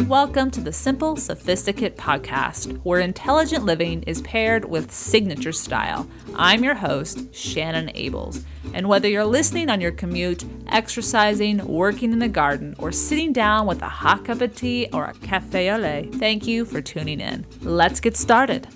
Welcome to the SImple Sophisticate podcast, where intelligent living is paired with signature style. I'm your host, Shannon Ables, and whether you're listening on your commute, exercising, working in the garden, or sitting down with a hot cup of tea or a cafe au lait, thank you for tuning in. Let's get started.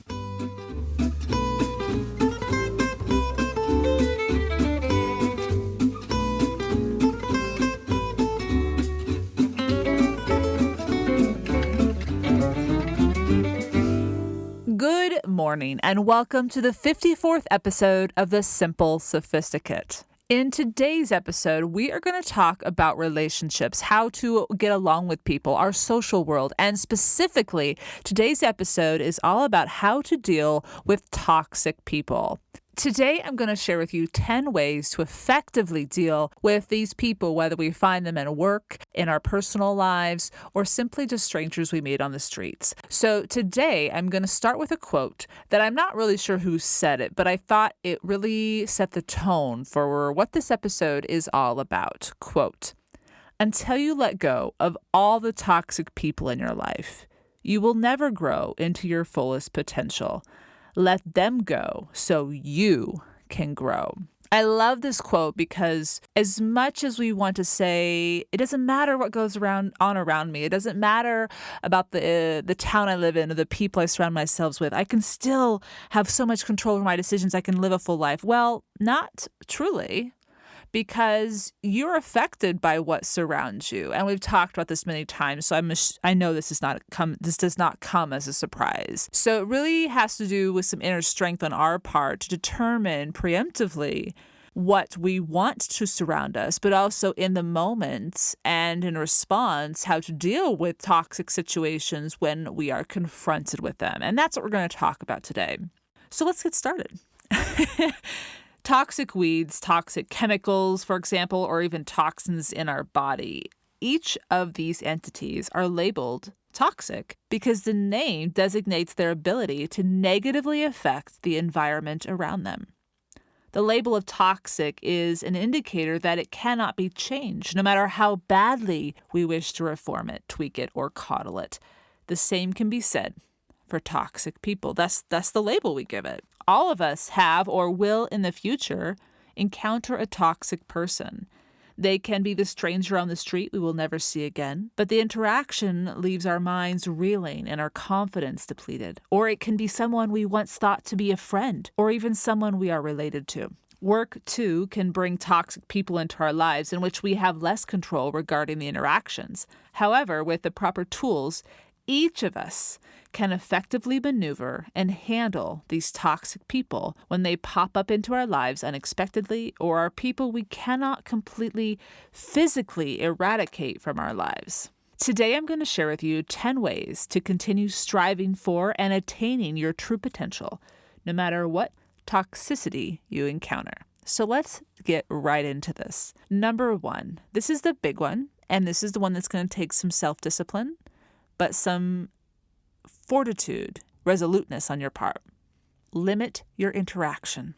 Good morning and welcome to the 54th episode of the SImple Sophisticate. In today's episode, we are going to talk about relationships, how to get along with people, our social world, and specifically, today's episode is all about how to deal with toxic people. Today, I'm going to share with you 10 ways to effectively deal with these people, whether we find them at work, in our personal lives, or simply just strangers we meet on the streets. So today, I'm going to start with a quote that I'm not really sure who said it, but I thought it really set the tone for what this episode is all about. Quote, "Until you let go of all the toxic people in your life, you will never grow into your fullest potential. Let them go so you can grow." I love this quote because as much as we want to say, it doesn't matter what goes around me. It doesn't matter about the town I live in or the people I surround myself with. I can still have so much control over my decisions. I can live a full life. Well, not truly, because you're affected by what surrounds you. And we've talked about this many times, so I know this does not come as a surprise. So it really has to do with some inner strength on our part to determine preemptively what we want to surround us, but also in the moment and in response, how to deal with toxic situations when we are confronted with them. And that's what we're going to talk about today. So let's get started. Toxic weeds, toxic chemicals, for example, or even toxins in our body. Each of these entities are labeled toxic because the name designates their ability to negatively affect the environment around them. The label of toxic is an indicator that it cannot be changed, no matter how badly we wish to reform it, tweak it, or coddle it. The same can be said for toxic people. That's the label we give it. All of us have or will in the future encounter a toxic person. They can be the stranger on the street we will never see again, but the interaction leaves our minds reeling and our confidence depleted. Or it can be someone we once thought to be a friend, or even someone we are related to. Work, too, can bring toxic people into our lives in which we have less control regarding the interactions. However, with the proper tools, each of us can effectively maneuver and handle these toxic people when they pop up into our lives unexpectedly or are people we cannot completely physically eradicate from our lives. Today, I'm going to share with you 10 ways to continue striving for and attaining your true potential, no matter what toxicity you encounter. So let's get right into this. Number 1, this is the big one, and this is the one that's going to take some self-discipline, but some fortitude, resoluteness on your part. Limit your interaction.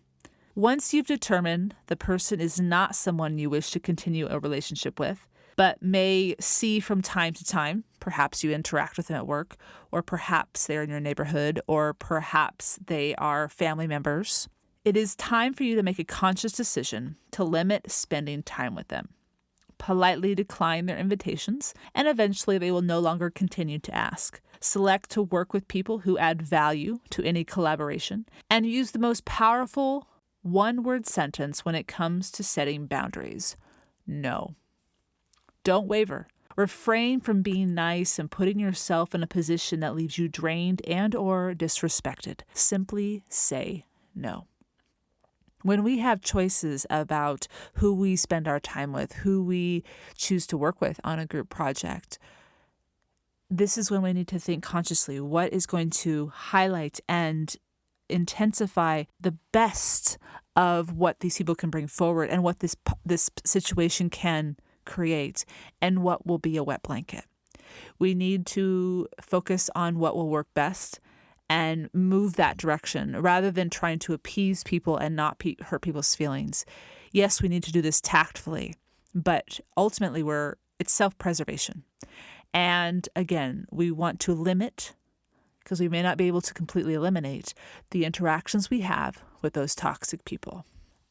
Once you've determined the person is not someone you wish to continue a relationship with, but may see from time to time, perhaps you interact with them at work, or perhaps they're in your neighborhood, or perhaps they are family members, it is time for you to make a conscious decision to limit spending time with them. Politely decline their invitations, and eventually they will no longer continue to ask. Select to work with people who add value to any collaboration, and use the most powerful one-word sentence when it comes to setting boundaries. No. Don't waver. Refrain from being nice and putting yourself in a position that leaves you drained and/or disrespected. Simply say no. When we have choices about who we spend our time with, who we choose to work with on a group project, this is when we need to think consciously what is going to highlight and intensify the best of what these people can bring forward and what this situation can create and what will be a wet blanket. We need to focus on what will work best and move that direction rather than trying to appease people and not hurt people's feelings. Yes, we need to do this tactfully, but ultimately it's self-preservation. And again, we want to limit, because we may not be able to completely eliminate, the interactions we have with those toxic people.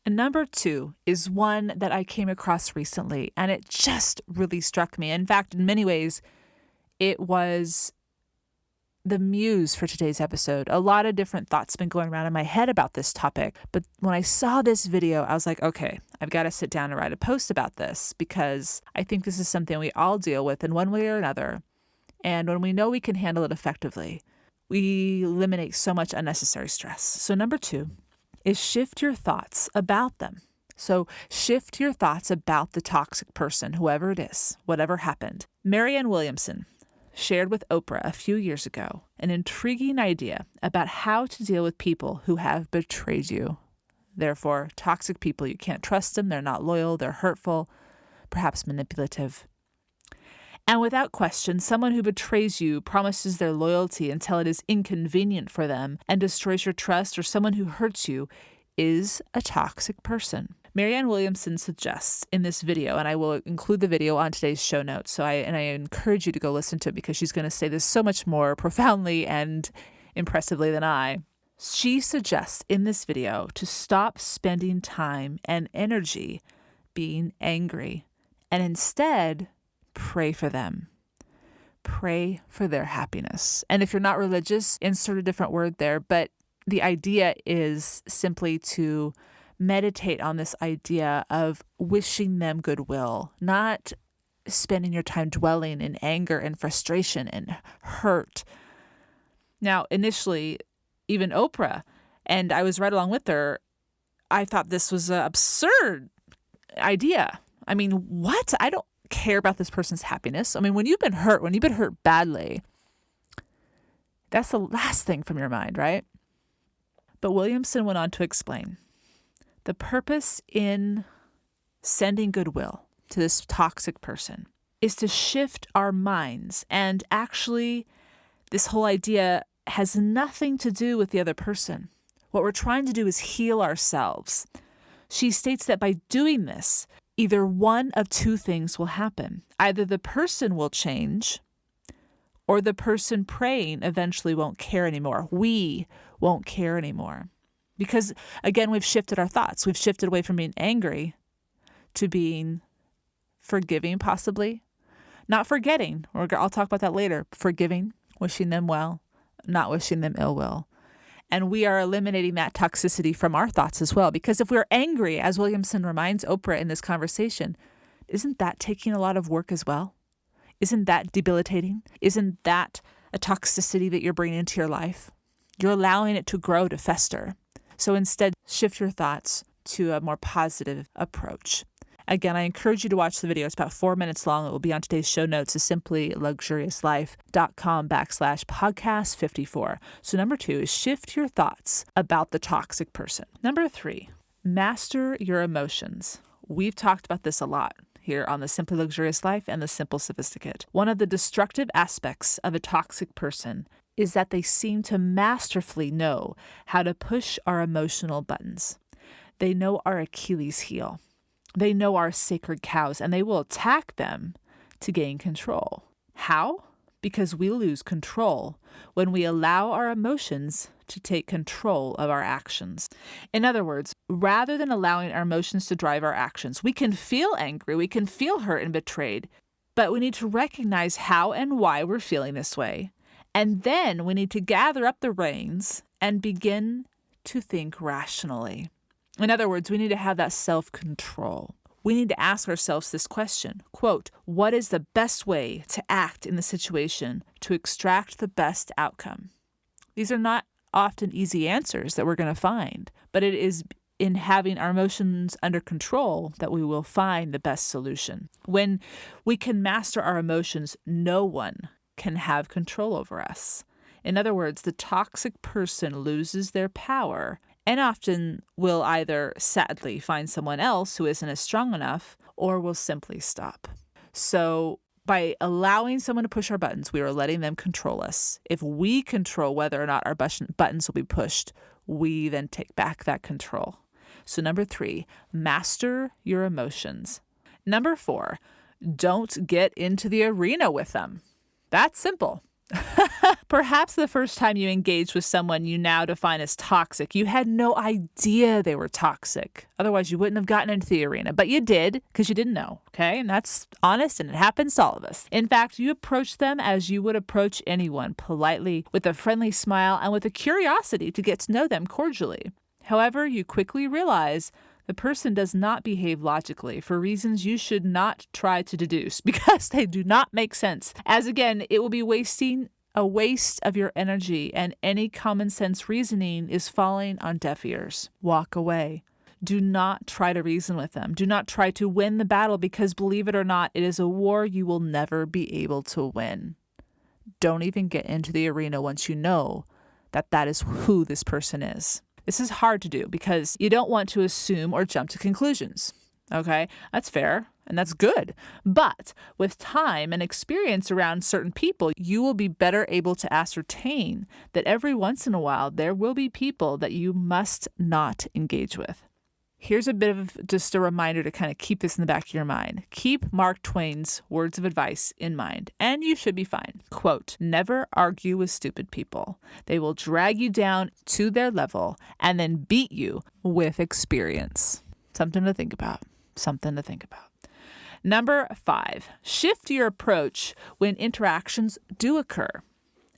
And number 2 is one that I came across recently, and it just really struck me. In fact, in many ways, it was the muse for today's episode. A lot of different thoughts been going around in my head about this topic. But when I saw this video, I was like, okay, I've got to sit down and write a post about this, because I think this is something we all deal with in one way or another. And when we know we can handle it effectively, we eliminate so much unnecessary stress. So number 2 is shift your thoughts about them. So shift your thoughts about the toxic person, whoever it is, whatever happened. Marianne Williamson shared with Oprah a few years ago an intriguing idea about how to deal with people who have betrayed you. Therefore, toxic people, you can't trust them, they're not loyal, they're hurtful, perhaps manipulative. And without question, someone who betrays you, promises their loyalty until it is inconvenient for them, and destroys your trust, or someone who hurts you, is a toxic person. Marianne Williamson suggests in this video, and I will include the video on today's show notes, I encourage you to go listen to it, because she's going to say this so much more profoundly and impressively than I. She suggests in this video to stop spending time and energy being angry, and instead pray for them. Pray for their happiness. And if you're not religious, insert a different word there, but the idea is simply to meditate on this idea of wishing them goodwill, not spending your time dwelling in anger and frustration and hurt. Now, initially, even Oprah, and I was right along with her, I thought this was an absurd idea. I mean, what? I don't care about this person's happiness. I mean, when you've been hurt badly, that's the last thing from your mind, right? But Williamson went on to explain the purpose in sending goodwill to this toxic person is to shift our minds. And actually, this whole idea has nothing to do with the other person. What we're trying to do is heal ourselves. She states that by doing this, either one of 2 things will happen. Either the person will change, or the person praying eventually won't care anymore. We won't care anymore. Because, again, we've shifted our thoughts. We've shifted away from being angry to being forgiving, possibly. Not forgetting, or I'll talk about that later. Forgiving, wishing them well, not wishing them ill will. And we are eliminating that toxicity from our thoughts as well. Because if we're angry, as Williamson reminds Oprah in this conversation, isn't that taking a lot of work as well? Isn't that debilitating? Isn't that a toxicity that you're bringing into your life? You're allowing it to grow, to fester. So instead, shift your thoughts to a more positive approach. Again, I encourage you to watch the video. It's about 4 minutes long. It will be on today's show notes, simplyluxuriouslife.com/podcast 54. So number 2 is shift your thoughts about the toxic person. Number 3, master your emotions. We've talked about this a lot here on the Simply Luxurious Life and the SImple Sophisticate. One of the destructive aspects of a toxic person is that they seem to masterfully know how to push our emotional buttons. They know our Achilles heel. They know our sacred cows, and they will attack them to gain control. How? Because we lose control when we allow our emotions to take control of our actions. In other words, rather than allowing our emotions to drive our actions, we can feel angry, we can feel hurt and betrayed, but we need to recognize how and why we're feeling this way. And then we need to gather up the reins and begin to think rationally. In other words, we need to have that self-control. We need to ask ourselves this question, quote, what is the best way to act in the situation to extract the best outcome? These are not often easy answers that we're going to find, but it is in having our emotions under control that we will find the best solution. When we can master our emotions, no one can have control over us. In other words, the toxic person loses their power and often will either sadly find someone else who isn't as strong enough or will simply stop. So By allowing someone to push our buttons, we are letting them control us. If we control whether or not our buttons will be pushed, we then take back that control. So number 3, master your emotions. Number 4, don't get into the arena with them. That's simple. Perhaps the first time you engaged with someone you now define as toxic, you had no idea they were toxic. Otherwise, you wouldn't have gotten into the arena. But you did because you didn't know, okay? And that's honest, and it happens to all of us. In fact, you approach them as you would approach anyone, politely, with a friendly smile, and with a curiosity to get to know them cordially. However, you quickly realize the person does not behave logically for reasons you should not try to deduce because they do not make sense. As again, it will be a waste of your energy, and any common sense reasoning is falling on deaf ears. Walk away. Do not try to reason with them. Do not try to win the battle because, believe it or not, it is a war you will never be able to win. Don't even get into the arena once you know that that is who this person is. This is hard to do because you don't want to assume or jump to conclusions. Okay, that's fair and that's good. But with time and experience around certain people, you will be better able to ascertain that every once in a while, there will be people that you must not engage with. Here's a bit of just a reminder to kind of keep this in the back of your mind. Keep Mark Twain's words of advice in mind, and you should be fine. Quote, never argue with stupid people. They will drag you down to their level and then beat you with experience. Something to think about. Something to think about. Number 5, shift your approach when interactions do occur.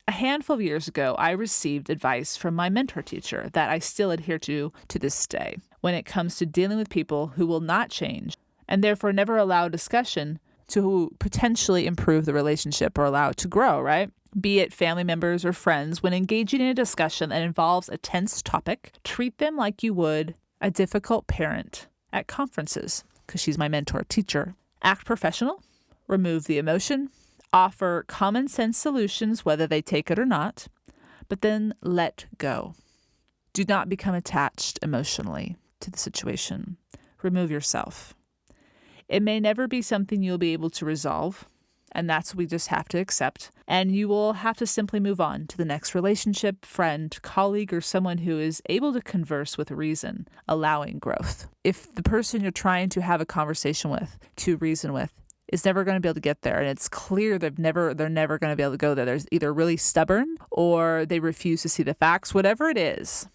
A handful of years ago, I received advice from my mentor teacher that I still adhere to this day when it comes to dealing with people who will not change and therefore never allow discussion to potentially improve the relationship or allow it to grow, right? Be it family members or friends, when engaging in a discussion that involves a tense topic, treat them like you would a difficult parent at conferences, because she's my mentor teacher. Act professional, remove the emotion, offer common sense solutions, whether they take it or not, but then let go. Do not become attached emotionally to the situation. Remove yourself. It may never be something you'll be able to resolve, and that's what we just have to accept. And you will have to simply move on to the next relationship, friend, colleague, or someone who is able to converse with reason, allowing growth. If the person you're trying to have a conversation with, to reason with, is never going to be able to get there, and it's clear they're never going to be able to go there. They're either really stubborn or they refuse to see the facts. Whatever it is,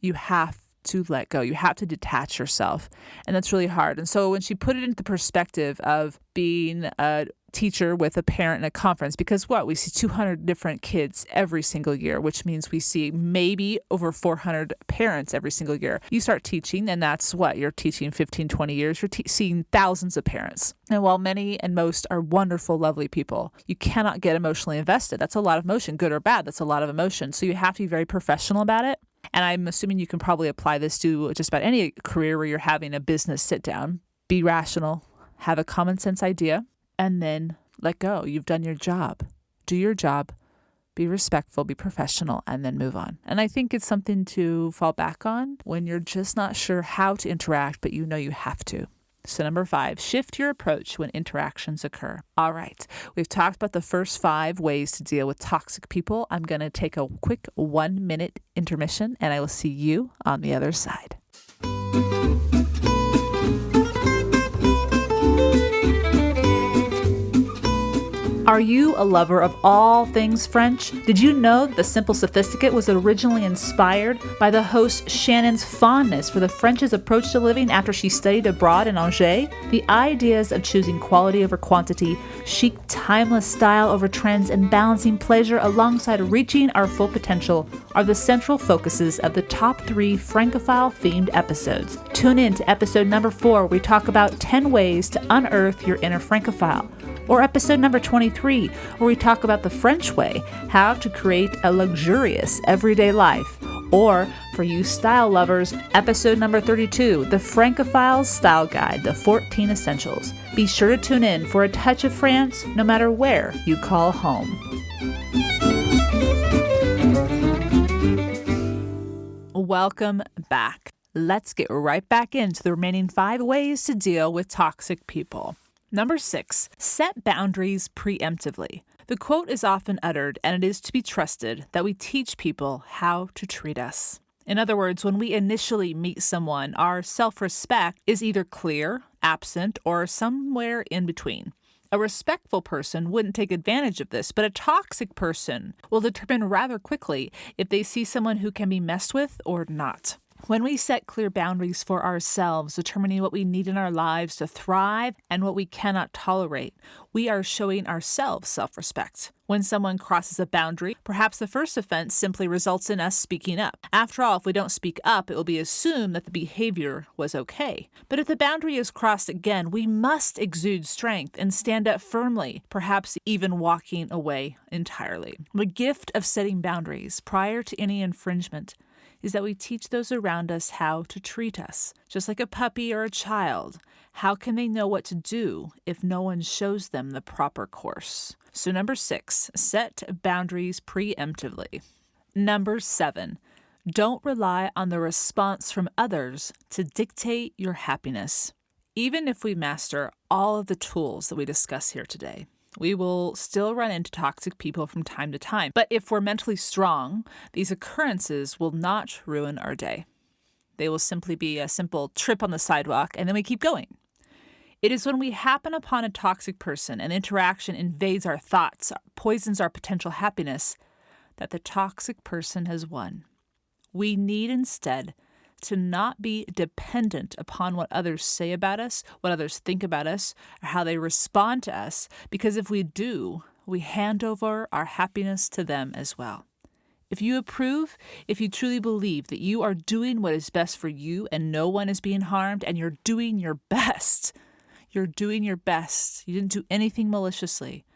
you have to let go. You have to detach yourself, and that's really hard. And so when she put it into the perspective of being a teacher with a parent in a conference, because we see 200 different kids every single year, which means we see maybe over 400 parents every single year. You start teaching, and that's you're teaching 15, 20 years. You're seeing thousands of parents. And while many and most are wonderful, lovely people, you cannot get emotionally invested. That's a lot of emotion, good or bad. That's a lot of emotion. So you have to be very professional about it. And I'm assuming you can probably apply this to just about any career where you're having a business sit down. Be rational, have a common sense idea, and then let go. You've done your job. Do your job, be respectful, be professional, and then move on. And I think it's something to fall back on when you're just not sure how to interact, but you know you have to. So number 5, shift your approach when interactions occur. All right, we've talked about the first 5 ways to deal with toxic people. I'm going to take a quick 1-minute intermission, and I will see you on the other side. Are you a lover of all things French? Did you know that the SImple Sophisticate was originally inspired by the host Shannon's fondness for the French's approach to living after she studied abroad in Angers? The ideas of choosing quality over quantity, chic, timeless style over trends, and balancing pleasure alongside reaching our full potential are the central focuses of the top 3 Francophile-themed episodes. Tune in to episode number 4, where we talk about 10 ways to unearth your inner Francophile. Or episode number 23, where we talk about the French way, how to create a luxurious everyday life. Or, for you style lovers, episode number 32, the Francophiles Style Guide, the 14 Essentials. Be sure to tune in for a touch of France, no matter where you call home. Welcome back. Let's get right back into the remaining 5 ways to deal with toxic people. Number 6, set boundaries preemptively. The quote is often uttered, and it is to be trusted that we teach people how to treat us. In other words, when we initially meet someone, our self-respect is either clear, absent, or somewhere in between. A respectful person wouldn't take advantage of this, but a toxic person will determine rather quickly if they see someone who can be messed with or not. When we set clear boundaries for ourselves, determining what we need in our lives to thrive and what we cannot tolerate, we are showing ourselves self-respect. When someone crosses a boundary, perhaps the first offense simply results in us speaking up. After all, if we don't speak up, it will be assumed that the behavior was okay. But if the boundary is crossed again, we must exude strength and stand up firmly, perhaps even walking away entirely. The gift of setting boundaries prior to any infringement is that we teach those around us how to treat us. Just like a puppy or a child, how can they know what to do if no one shows them the proper course? So number 6, set boundaries preemptively. Number 7, don't rely on the response from others to dictate your happiness. Even if we master all of the tools that we discuss here today, we will still run into toxic people from time to time. But if we're mentally strong, these occurrences will not ruin our day. They will simply be a simple trip on the sidewalk, and then we keep going. It is when we happen upon a toxic person and interaction invades our thoughts, poisons our potential happiness, that the toxic person has won. We need instead to not be dependent upon what others say about us, what others think about us, or how they respond to us, because if we do, we hand over our happiness to them as well. If you approve, if you truly believe that you are doing what is best for you and no one is being harmed, and you're doing your best, you didn't do anything maliciously,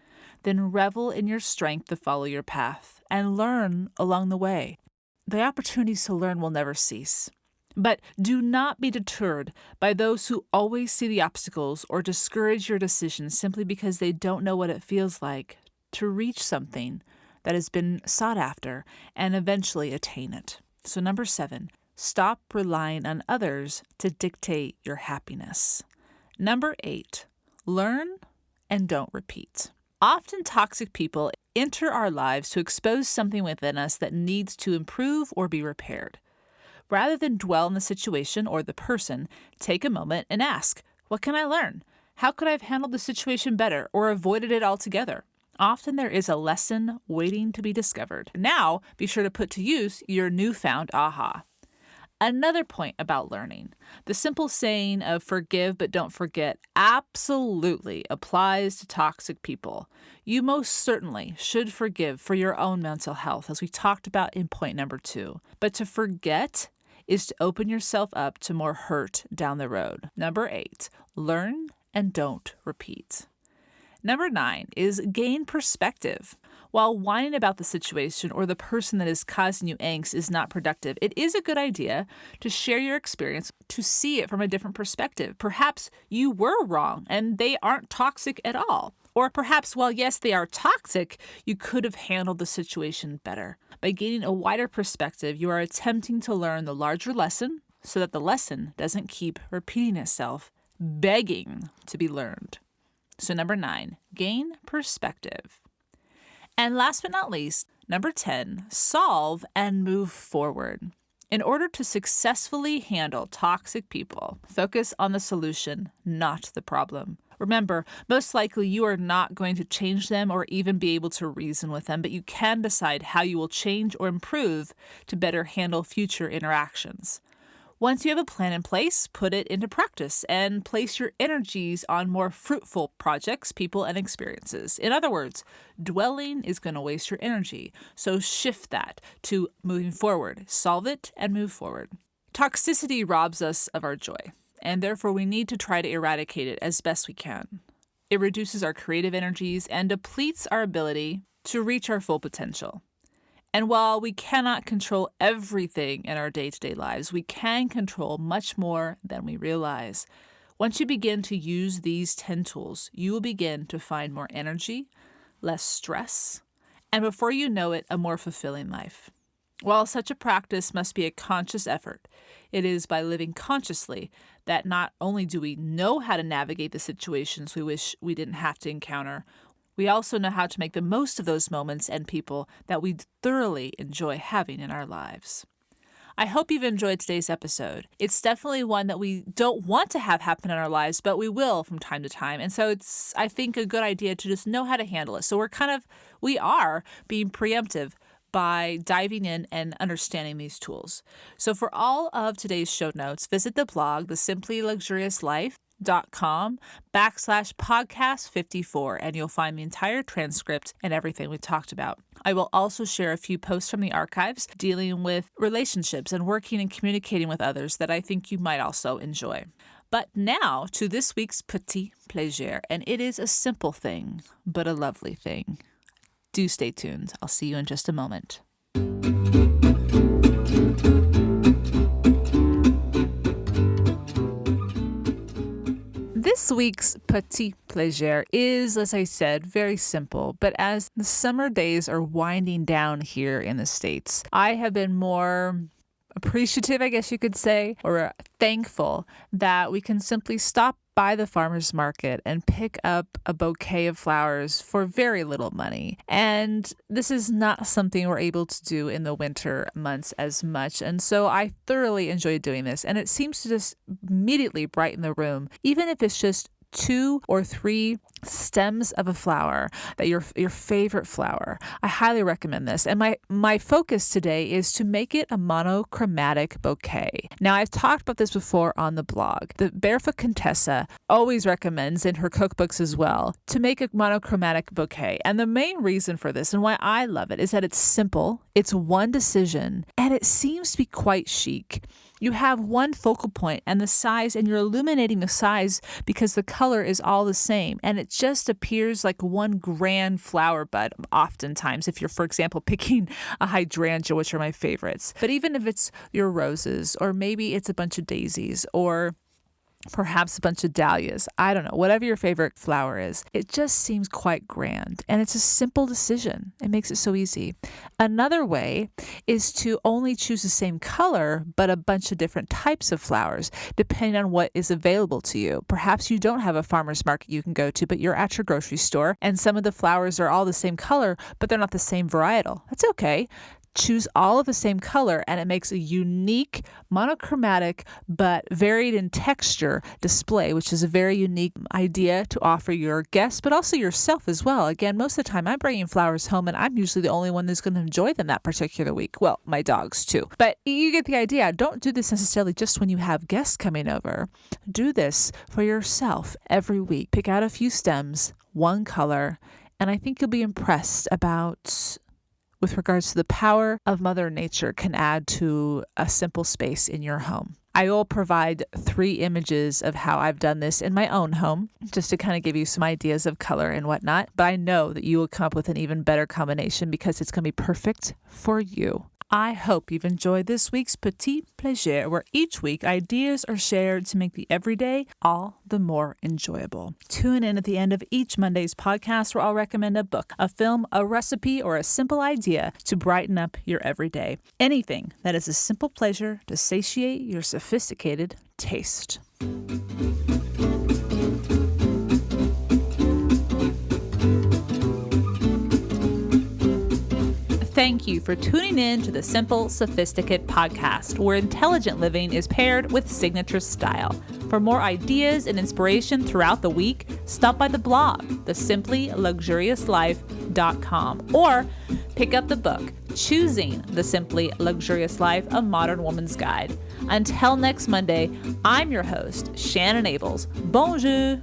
then revel in your strength to follow your path and learn along the way. The opportunities to learn will never cease. But do not be deterred by those who always see the obstacles or discourage your decisions simply because they don't know what it feels like to reach something that has been sought after and eventually attain it. So number 7, stop relying on others to dictate your happiness. Number 8, learn and don't repeat. Often toxic people enter our lives to expose something within us that needs to improve or be repaired. Rather than dwell on the situation or the person, take a moment and ask, what can I learn? How could I have handled the situation better or avoided it altogether? Often there is a lesson waiting to be discovered. Now, be sure to put to use your newfound aha. Another point about learning. The simple saying of forgive but don't forget absolutely applies to toxic people. You most certainly should forgive for your own mental health, as we talked about in point number 2. But to forget is to open yourself up to more hurt down the road. Number 8, learn and don't repeat. Number 9 is gain perspective. While whining about the situation or the person that is causing you angst is not productive, it is a good idea to share your experience to see it from a different perspective. Perhaps you were wrong and they aren't toxic at all. Or perhaps, while yes, they are toxic, you could have handled the situation better. By gaining a wider perspective, you are attempting to learn the larger lesson so that the lesson doesn't keep repeating itself, begging to be learned. So number 9, gain perspective. And last but not least, number 10, solve and move forward. In order to successfully handle toxic people, focus on the solution, not the problem. Remember, most likely you are not going to change them or even be able to reason with them, but you can decide how you will change or improve to better handle future interactions. Once you have a plan in place, put it into practice and place your energies on more fruitful projects, people, and experiences. In other words, dwelling is going to waste your energy, so shift that to moving forward. Solve it and move forward. Toxicity robs us of our joy, and therefore we need to try to eradicate it as best we can. It reduces our creative energies and depletes our ability to reach our full potential. And while we cannot control everything in our day-to-day lives, we can control much more than we realize. Once you begin to use these 10 tools, you will begin to find more energy, less stress, and before you know it, a more fulfilling life. While such a practice must be a conscious effort, it is by living consciously that not only do we know how to navigate the situations we wish we didn't have to encounter, we also know how to make the most of those moments and people that we thoroughly enjoy having in our lives. I hope you've enjoyed today's episode. It's definitely one that we don't want to have happen in our lives, but we will from time to time. And so it's, I think, a good idea to just know how to handle it. So we are being preemptive by diving in and understanding these tools. So for all of today's show notes, visit the blog, thesimplyluxuriouslife.com/podcast54, and you'll find the entire transcript and everything we talked about. I will also share a few posts from the archives dealing with relationships and working and communicating with others that I think you might also enjoy. But now to this week's Petit Plaisir, and it is a simple thing, but a lovely thing. Do stay tuned. I'll see you in just a moment. This week's Petit Plaisir is, as I said, very simple, but as the summer days are winding down here in the States, I have been more appreciative, I guess you could say, or thankful that we can simply stop by the farmer's market and pick up a bouquet of flowers for very little money. And this is not something we're able to do in the winter months as much. And so I thoroughly enjoy doing this. And it seems to just immediately brighten the room, even if it's just 2 or 3 stems of a flower, that your favorite flower. I highly recommend this. And my focus today is to make it a monochromatic bouquet. Now, I've talked about this before on the blog. The Barefoot Contessa always recommends in her cookbooks as well to make a monochromatic bouquet. And the main reason for this and why I love it is that it's simple, it's one decision, and it seems to be quite chic. You have one focal point and the size, and you're illuminating the size because the color is all the same. And it just appears like one grand flower bud oftentimes if you're, for example, picking a hydrangea, which are my favorites. But even if it's your roses, or maybe it's a bunch of daisies, or perhaps a bunch of dahlias, I don't know, whatever your favorite flower is, it just seems quite grand. And it's a simple decision. It makes it so easy. Another way is to only choose the same color, but a bunch of different types of flowers, depending on what is available to you. Perhaps you don't have a farmer's market you can go to, but you're at your grocery store, and some of the flowers are all the same color, but they're not the same varietal. That's okay. Choose all of the same color, and it makes a unique, monochromatic, but varied in texture display, which is a very unique idea to offer your guests, but also yourself as well. Again, most of the time I'm bringing flowers home, and I'm usually the only one that's going to enjoy them that particular week. Well, my dogs too. But you get the idea. Don't do this necessarily just when you have guests coming over. Do this for yourself every week. Pick out a few stems, one color, and I think you'll be impressed with regards to the power of Mother Nature can add to a simple space in your home. I will provide 3 images of how I've done this in my own home, just to kind of give you some ideas of color and whatnot. But I know that you will come up with an even better combination because it's going to be perfect for you. I hope you've enjoyed this week's Petit Plaisir, where each week ideas are shared to make the everyday all the more enjoyable. Tune in at the end of each Monday's podcast where I'll recommend a book, a film, a recipe, or a simple idea to brighten up your everyday. Anything that is a simple pleasure to satiate your sophisticated taste. Thank you for tuning in to the SImple Sophisticate podcast, where intelligent living is paired with signature style. For more ideas and inspiration throughout the week, stop by the blog, thesimplyluxuriouslife.com, or pick up the book, Choosing the Simply Luxurious Life, A Modern Woman's Guide. Until next Monday, I'm your host, Shannon Ables. Bonjour!